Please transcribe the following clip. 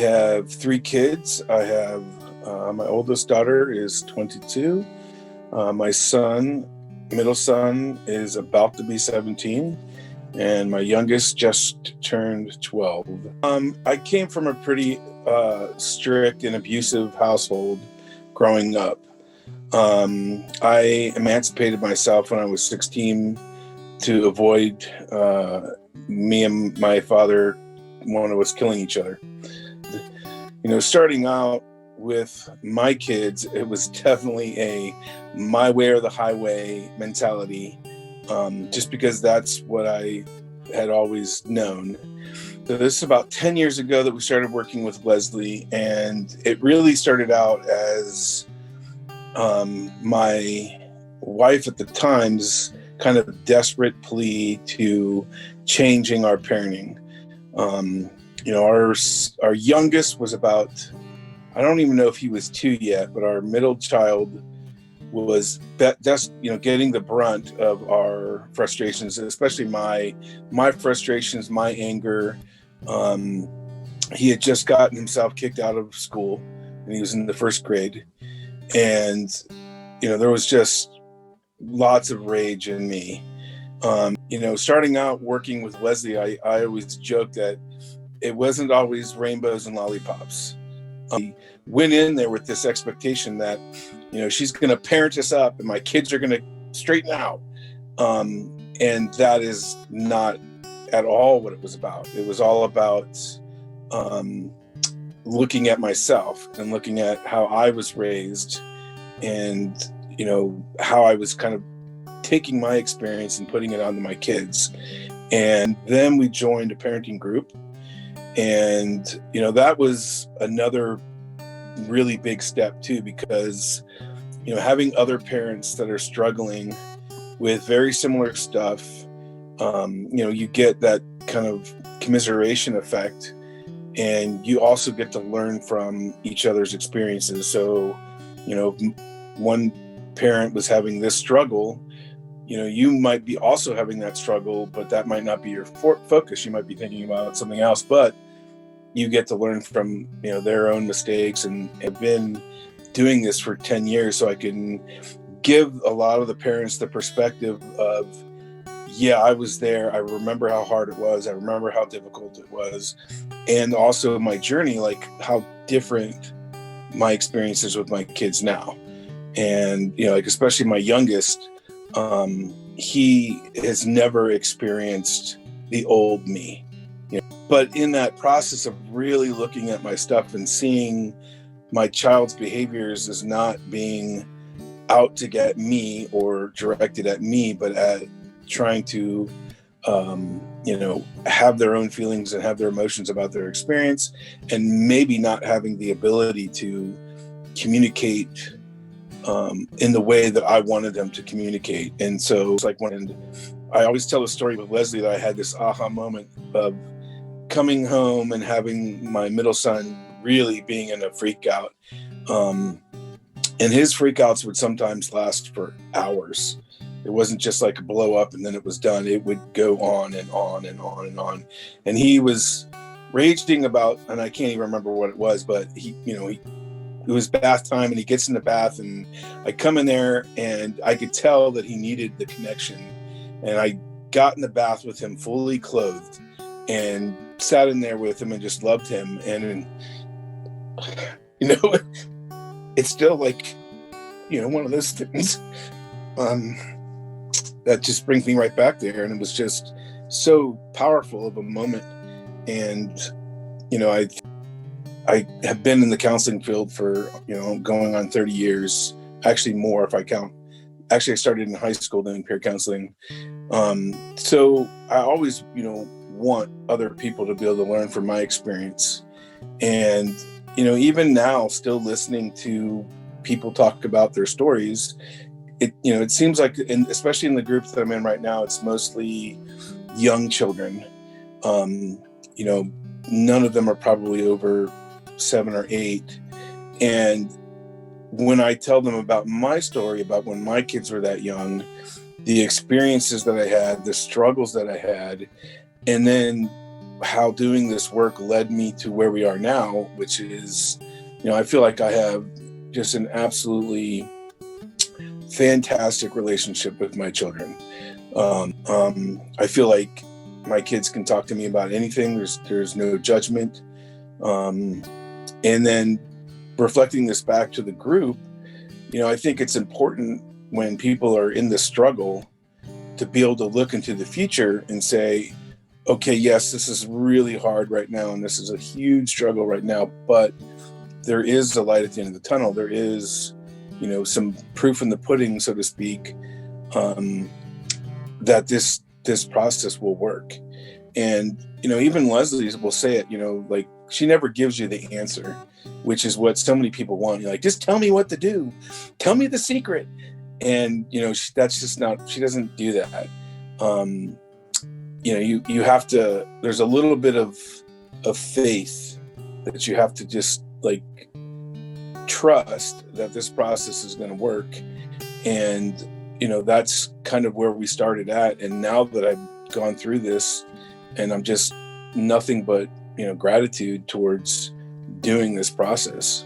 I have 3 kids. I have my oldest daughter is 22. My middle son is about to be 17. And my youngest just turned 12. I came from a pretty strict and abusive household growing up. I emancipated myself when I was 16 to avoid me and my father, one of us, killing each other. Starting out with my kids, it was definitely a my way or the highway mentality, just because that's what I had always known. So this is about 10 years ago that we started working with Leslie, and it really started out as my wife at the time's kind of desperate plea to changing our parenting. Our youngest was about, I don't even know if he was 2 yet, but our middle child was getting the brunt of our frustrations, especially my frustrations, my anger. He had just gotten himself kicked out of school, and he was in the first grade. And, there was just lots of rage in me. Starting out working with Leslie, I always joke that it wasn't always rainbows and lollipops. I went in there with this expectation that, she's going to parent us up and my kids are going to straighten out. And that is not at all what it was about. It was all about looking at myself and looking at how I was raised and, how I was kind of taking my experience and putting it onto my kids. And then we joined a parenting group. And, that was another really big step too, because, having other parents that are struggling with very similar stuff, you get that kind of commiseration effect, and you also get to learn from each other's experiences. So, one parent was having this struggle, you might be also having that struggle, but that might not be your focus. You might be thinking about something else, but you get to learn from, their own mistakes. And I've been doing this for 10 years, so I can give a lot of the parents the perspective of, yeah, I was there. I remember how hard it was. I remember how difficult it was. And also my journey, like how different my experiences with my kids now. And, especially my youngest, he has never experienced the old me. But in that process of really looking at my stuff and seeing my child's behaviors as not being out to get me or directed at me, but at trying to, have their own feelings and have their emotions about their experience, and maybe not having the ability to communicate in the way that I wanted them to communicate. And so it's like when I always tell a story with Leslie that I had this aha moment of coming home and having my middle son really being in a freak out. And his freakouts would sometimes last for hours. It wasn't just like a blow up and then it was done. It would go on and on and on and on. And he was raging about, and I can't even remember what it was, but it was bath time, and he gets in the bath, and I come in there and I could tell that he needed the connection. And I got in the bath with him fully clothed and sat in there with him and just loved him. And, it's still like, one of those things that just brings me right back there. And it was just so powerful of a moment. And, I have been in the counseling field for, going on 30 years, actually more if I count. Actually, I started in high school doing peer counseling. So I always, want other people to be able to learn from my experience. And, even now, still listening to people talk about their stories, it seems like, especially in the groups that I'm in right now, it's mostly young children. None of them are probably over 7 or 8. And when I tell them about my story, about when my kids were that young, the experiences that I had, the struggles that I had, and then how doing this work led me to where we are now, which is, I feel like I have just an absolutely fantastic relationship with my children. I feel like my kids can talk to me about anything. There's no judgment. And then reflecting this back to the group, I think it's important when people are in the struggle to be able to look into the future and say, okay, yes, this is really hard right now, and this is a huge struggle right now, but there is a light at the end of the tunnel. There is, some proof in the pudding, so to speak, that this process will work. And, even Leslie will say it, like, she never gives you the answer, which is what so many people want. You're like, just tell me what to do. Tell me the secret. And, that's just not, she doesn't do that. You have to, there's a little bit of faith that you have to just like trust that this process is going to work. And, that's kind of where we started at. And now that I've gone through this, and I'm just nothing but, gratitude towards doing this process.